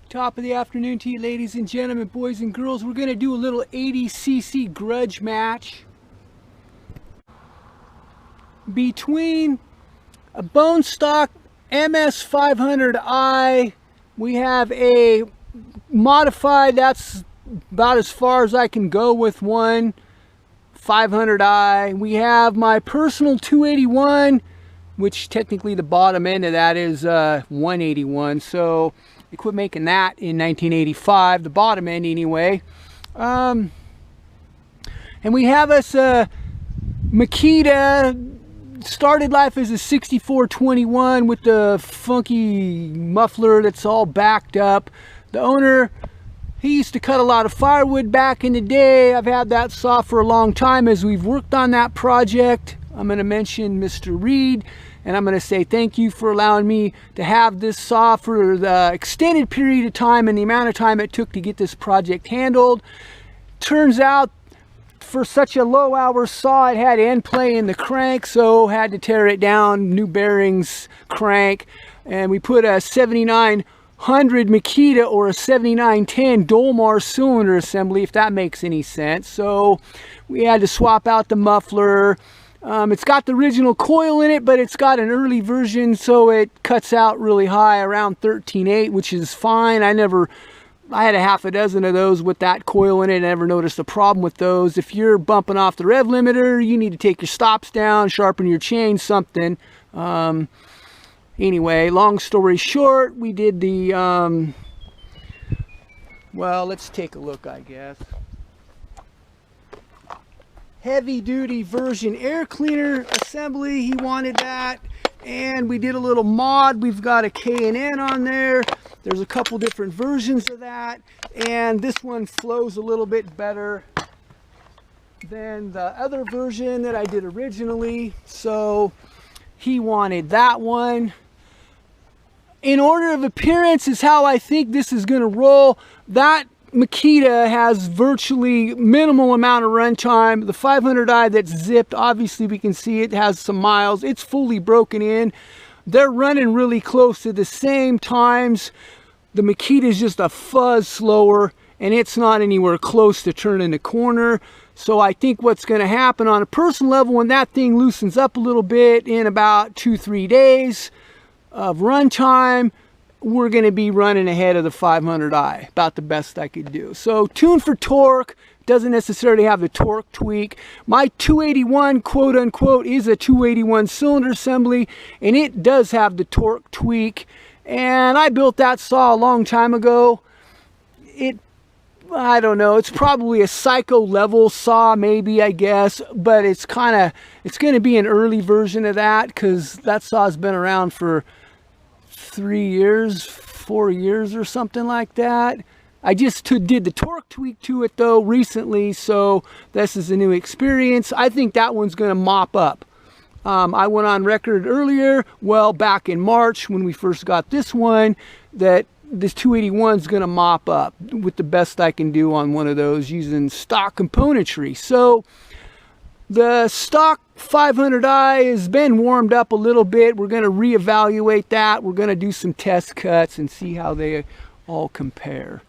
Top of the afternoon to you, ladies and gentlemen, boys and girls. We're going to do a little 80cc grudge match between a bone stock MS 500i. We have a modified, that's about as far as I can go with one, 500i. We have my personal 281, which technically the bottom end of that is 181. So they quit making that in 1985, the bottom end anyway. And we have us a Makita, started life as a 6421 with the funky muffler that's all backed up. The owner, he used to cut a lot of firewood back in the day. I've had that saw for a long time. As we've worked on that project, I'm going to mention Mr. Reed, and I'm going to say thank you for allowing me to have this saw for the extended period of time and the amount of time it took to get this project handled. Turns out, for such a low hour saw, it had end play in the crank, so had to tear it down, new bearings, crank, and we put a 7900 Makita or a 7910 Dolmar cylinder assembly, if that makes any sense. So we had to swap out the muffler. It's got the original coil in it, but it's got an early version, so it cuts out really high, around 13.8, which is fine. I had a half a dozen of those with that coil in it. I never noticed a problem with those. If you're bumping off the rev limiter, you need to take your stops down, sharpen your chain, something. Anyway, long story short, we did the, well, let's take a look, I guess. Heavy duty version air cleaner assembly, he wanted that. And we did a little mod. We've got a K&N on there. There's a couple different versions of that, and this one flows a little bit better than the other version that I did originally, so he wanted that one. In order of appearance is how I think this is going to roll. That Makita has virtually minimal amount of runtime. The 500i that's zipped, obviously we can see it has some miles. It's fully broken in. They're running really close to the same times. The Makita is just a fuzz slower, and it's not anywhere close to turning the corner. So I think what's going to happen on a personal level, when that thing loosens up a little bit in about 2-3 days of runtime, we're going to be running ahead of the 500i, about the best I could do. So tuned for torque, doesn't necessarily have the torque tweak. My 281, quote unquote, is a 281 cylinder assembly, and it does have the torque tweak. And I built that saw a long time ago. I don't know, it's probably a Psy-Ko level saw, maybe, I guess, but it's going to be an early version of that, because that saw's been around for 3 years, 4 years or something like that. I just did the torque tweak to it though recently, so this is a new experience. I think that one's going to mop up. I went on record earlier, well, back in March when we first got this one, that this 281 is going to mop up with the best I can do on one of those using stock componentry. So the stock 500i has been warmed up a little bit. We're going to reevaluate that. We're going to do some test cuts and see how they all compare.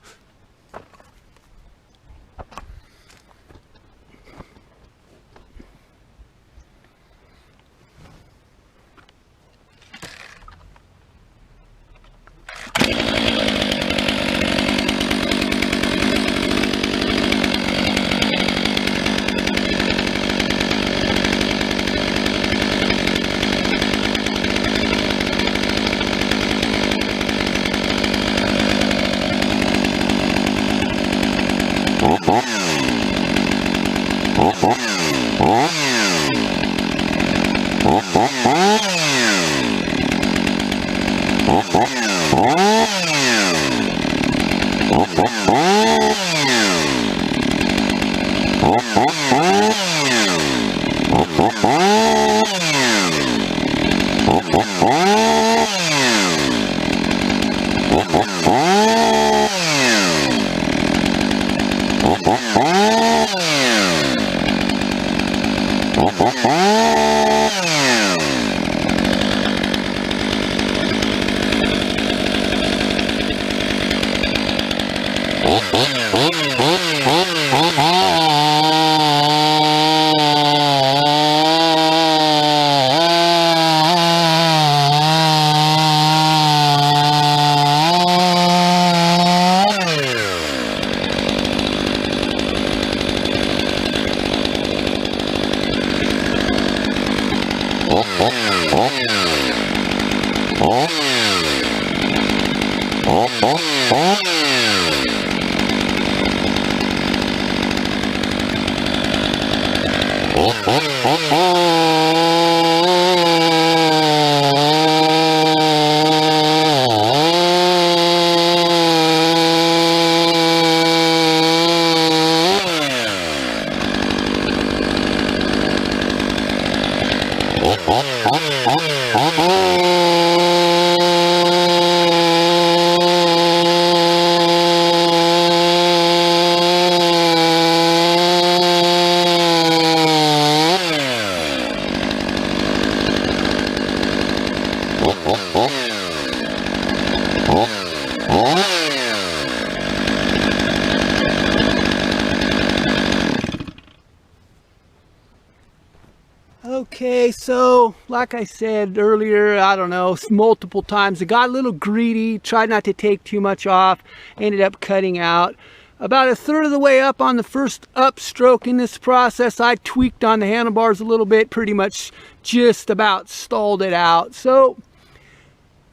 Okay, so like I said earlier, I don't know, multiple times, I got a little greedy, tried not to take too much off, ended up cutting out. About a third of the way up on the first upstroke in this process, I tweaked on the handlebars a little bit, pretty much just about stalled it out. So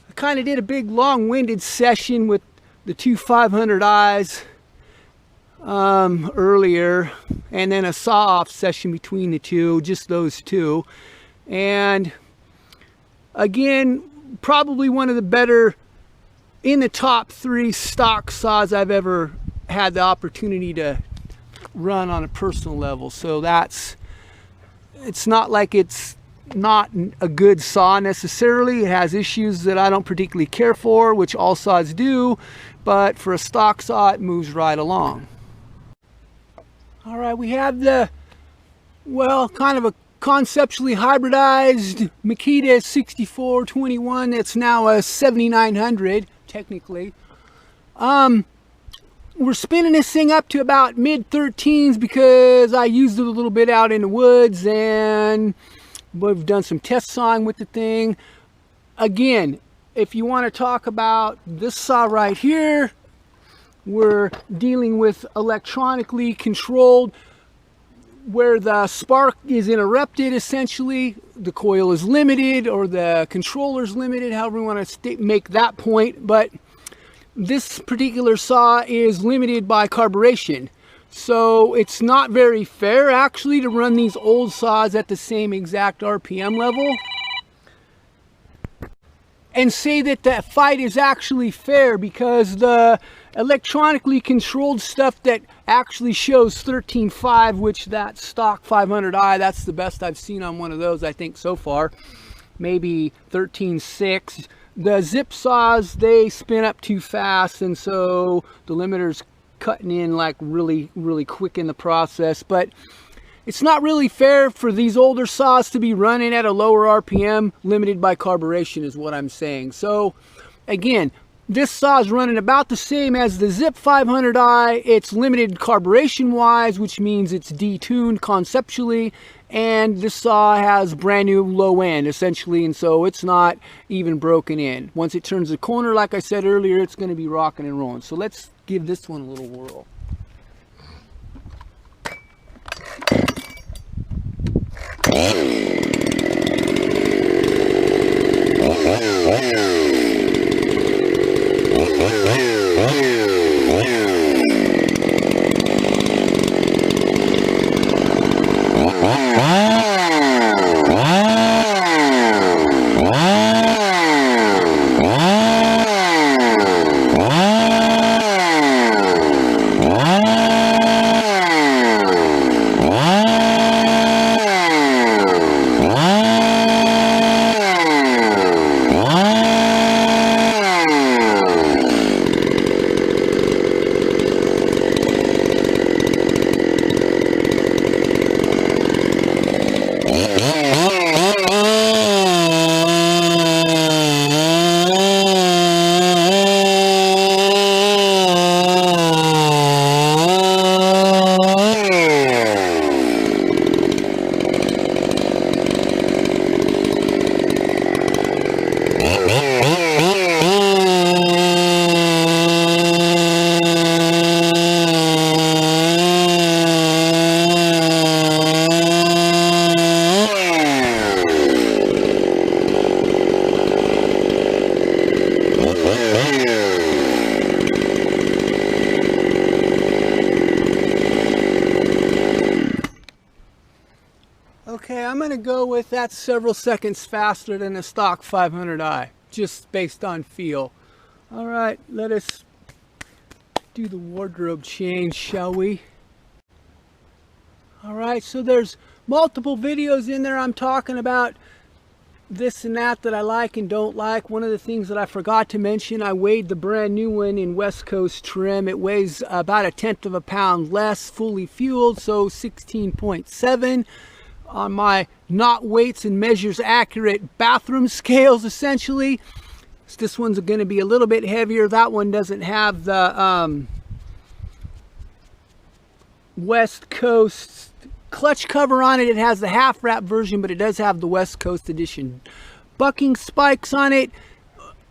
I kind of did a big long-winded session with the two 500i's earlier, and then a saw-off session between the two, just those two. And again, probably one of the better, in the top 3 stock saws I've ever had the opportunity to run on a personal level. So it's not like it's not a good saw necessarily. It has issues that I don't particularly care for, which all saws do, but for a stock saw it moves right along. All right, we have the, well, kind of a conceptually hybridized Makita 6421 that's now a 7900 technically. We're spinning this thing up to about mid-13s because I used it a little bit out in the woods, and we've done some test sawing with the thing. Again, if you want to talk about this saw right here, we're dealing with electronically controlled, where the spark is interrupted essentially, the coil is limited, or the controller is limited, however you want to make that point. But this particular saw is limited by carburation. So it's not very fair actually to run these old saws at the same exact RPM level and say that that fight is actually fair, because the electronically controlled stuff that actually shows 13.5, which that stock 500i, that's the best I've seen on one of those I think so far, maybe 13.6. The zip saws, they spin up too fast, and so the limiter's cutting in like really quick in the process. But it's not really fair for these older saws to be running at a lower RPM, limited by carburation is what I'm saying. So again, this saw is running about the same as the Zip 500i. It's limited carburation wise, which means it's detuned conceptually, and this saw has brand new low end essentially, and so it's not even broken in. Once it turns the corner, like I said earlier, it's going to be rocking and rolling. So let's give this one a little whirl. to go with that's several seconds faster than a stock 500i, just based on feel. All right, let us do the wardrobe change, shall we? All right, so there's multiple videos in there I'm talking about this and that I like and don't like. One of the things that I forgot to mention, I weighed the brand new one in West Coast trim. It weighs about 1/10 of a pound less, fully fueled, so 16.7 on my not weights and measures accurate bathroom scales, essentially. This one's going to be a little bit heavier. That one doesn't have the West Coast clutch cover on it. It has the half wrap version, but it does have the West Coast edition bucking spikes on it.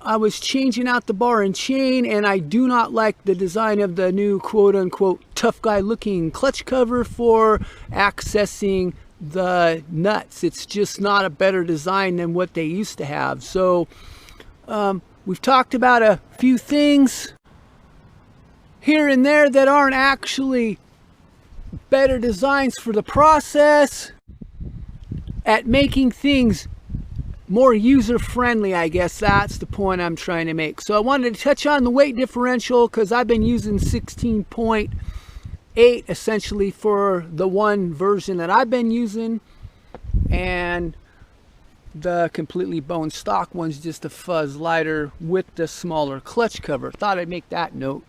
I was changing out the bar and chain, and I do not like the design of the new quote-unquote tough guy looking clutch cover for accessing the nuts. It's just not a better design than what they used to have. So we've talked about a few things here and there that aren't actually better designs for the process at making things more user-friendly. I guess that's the point I'm trying to make. So I wanted to touch on the weight differential because I've been using 16.8 essentially for the one version that I've been using, and the completely bone stock one's just a fuzz lighter with the smaller clutch cover. Thought I'd make that note.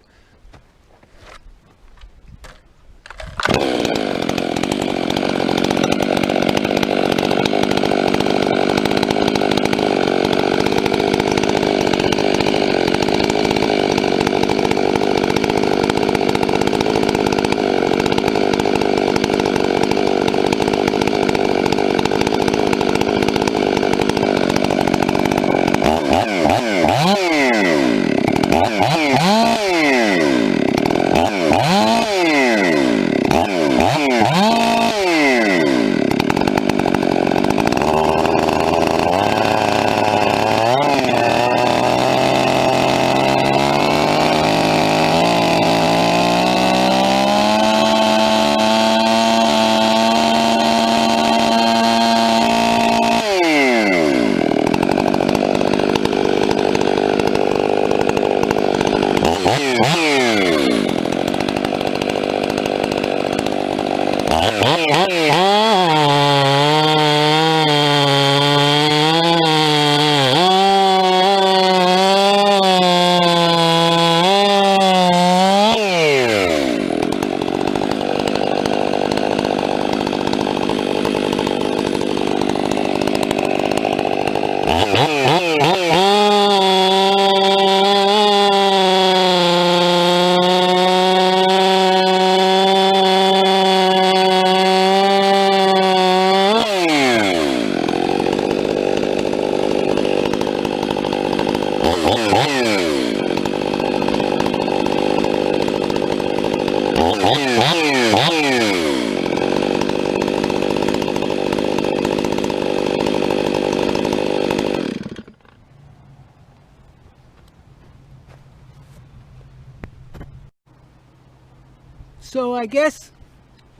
So I guess,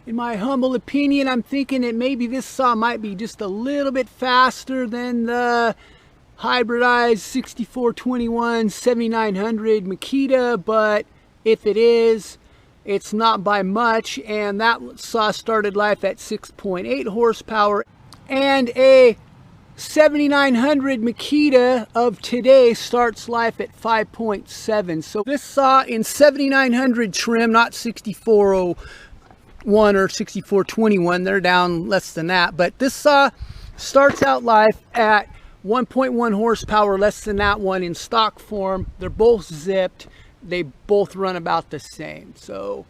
in my humble opinion, I'm thinking that maybe this saw might be just a little bit faster than the Hybridized 6421 7900 Makita, but if it is, it's not by much, and that saw started life at 6.8 horsepower, and a 7900 Makita of today starts life at 5.7. So this saw in 7900 trim, not 6401 or 6421, they're down less than that, but this saw starts out life at 1.1 horsepower less than that one in stock form. They're both zipped. They both run about the same. So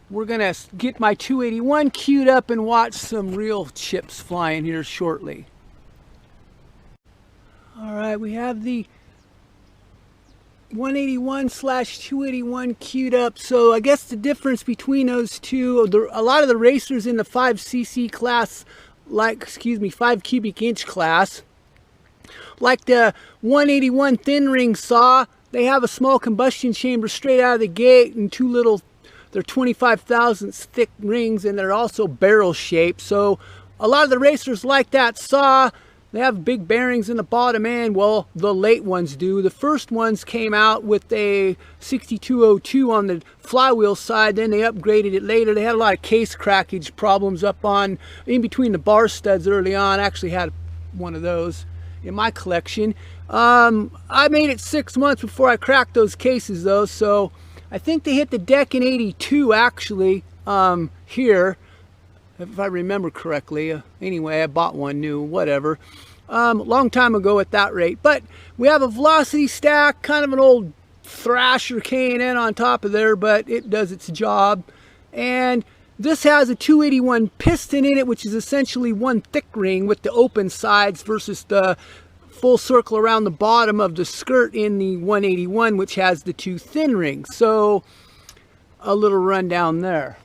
we're gonna get my 281 queued up and watch some real chips flying here shortly. All right, we have the 181/281 queued up. So I guess the difference between those two, a lot of the racers in the 5cc class, 5 cubic inch class, like the 181 thin ring saw, they have a small combustion chamber straight out of the gate and they're 25 thousandths thick rings, and they're also barrel shaped. So a lot of the racers like that saw. They have big bearings in the bottom end. Well, the late ones do. The first ones came out with a 6202 on the flywheel side. Then they upgraded it later. They had a lot of case crackage problems up on in between the bar studs early on. I actually had one of those in my collection. I made it 6 months before I cracked those cases though. So I think they hit the deck in 82 actually here. If I remember correctly. Anyway, I bought one new, whatever. Long time ago at that rate. But we have a velocity stack, kind of an old Thrasher K&N on top of there, but it does its job. And this has a 281 piston in it, which is essentially one thick ring with the open sides versus the full circle around the bottom of the skirt in the 181, which has the 2 thin rings. So a little rundown there.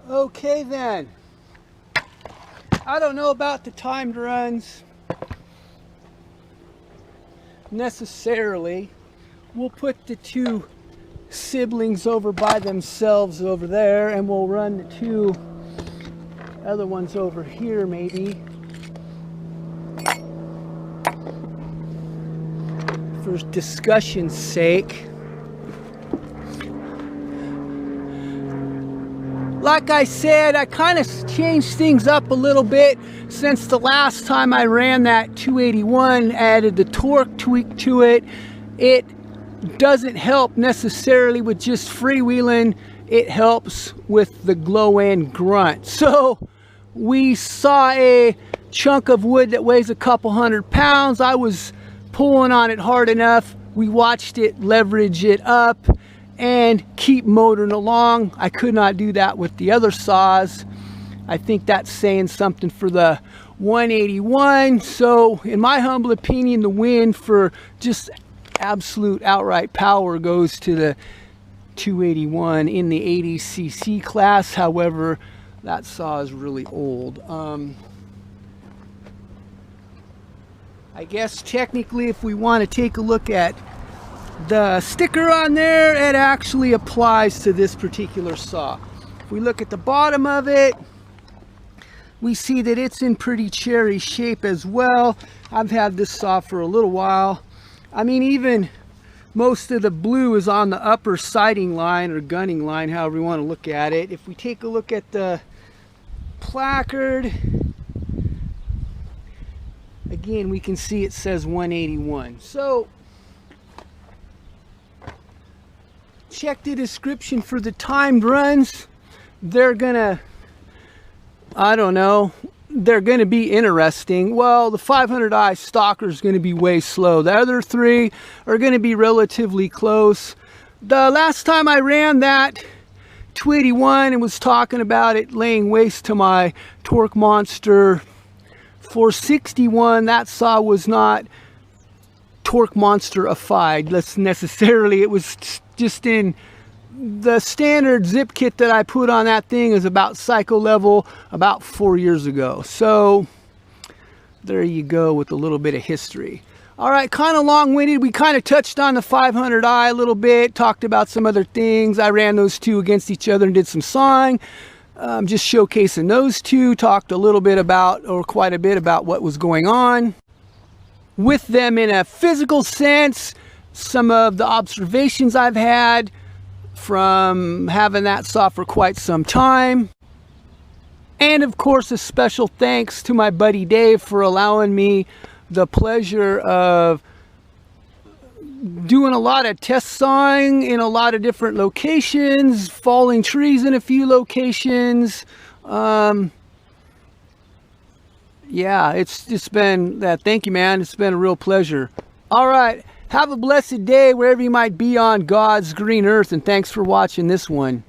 Okay then, I don't know about the timed runs necessarily. We'll put the 2 siblings over by themselves over there, and we'll run the 2 other ones over here maybe for discussion's sake. Like I said, I kind of changed things up a little bit since the last time I ran that 281, added the torque tweak to it. It doesn't help necessarily with just freewheeling, it helps with the glow end grunt. So we saw a chunk of wood that weighs a couple 100 pounds. I was pulling on it hard enough. We watched it leverage it up and keep motoring along. I could not do that with the other saws. I think that's saying something for the 181. So in my humble opinion, the win for just absolute outright power goes to the 281 in the 80cc class. However, that saw is really old. I guess technically if we want to take a look at the sticker on there, it actually applies to this particular saw. If we look at the bottom of it, we see that it's in pretty cherry shape as well. I've had this saw for a little while. I mean, even most of the blue is on the upper siding line or gunning line, however you want to look at it. If we take a look at the placard, again, we can see it says 181. So check the description for the timed runs. They're gonna, I don't know, they're gonna be interesting. Well, the 500i stalker is gonna be way slow. The other 3 are gonna be relatively close. The last time I ran that 281 and was talking about it laying waste to my Torque Monster 461, that saw was not Torque Monster-ified necessarily. It was just in the standard zip kit that I put on that thing is about Psy-Ko level about 4 years ago. So there you go with a little bit of history. All right, kind of long-winded. We kind of touched on the 500i a little bit, talked about some other things. I ran those two against each other and did some sawing. Just showcasing those two, talked a little bit about, or quite a bit about, what was going on with them in a physical sense, some of the observations I've had from having that saw for quite some time. And of course, a special thanks to my buddy Dave for allowing me the pleasure of doing a lot of test sawing in a lot of different locations, falling trees in a few locations. Yeah, it's just been that. Thank you, man. It's been a real pleasure. All right, have a blessed day wherever you might be on God's green earth, and thanks for watching this one.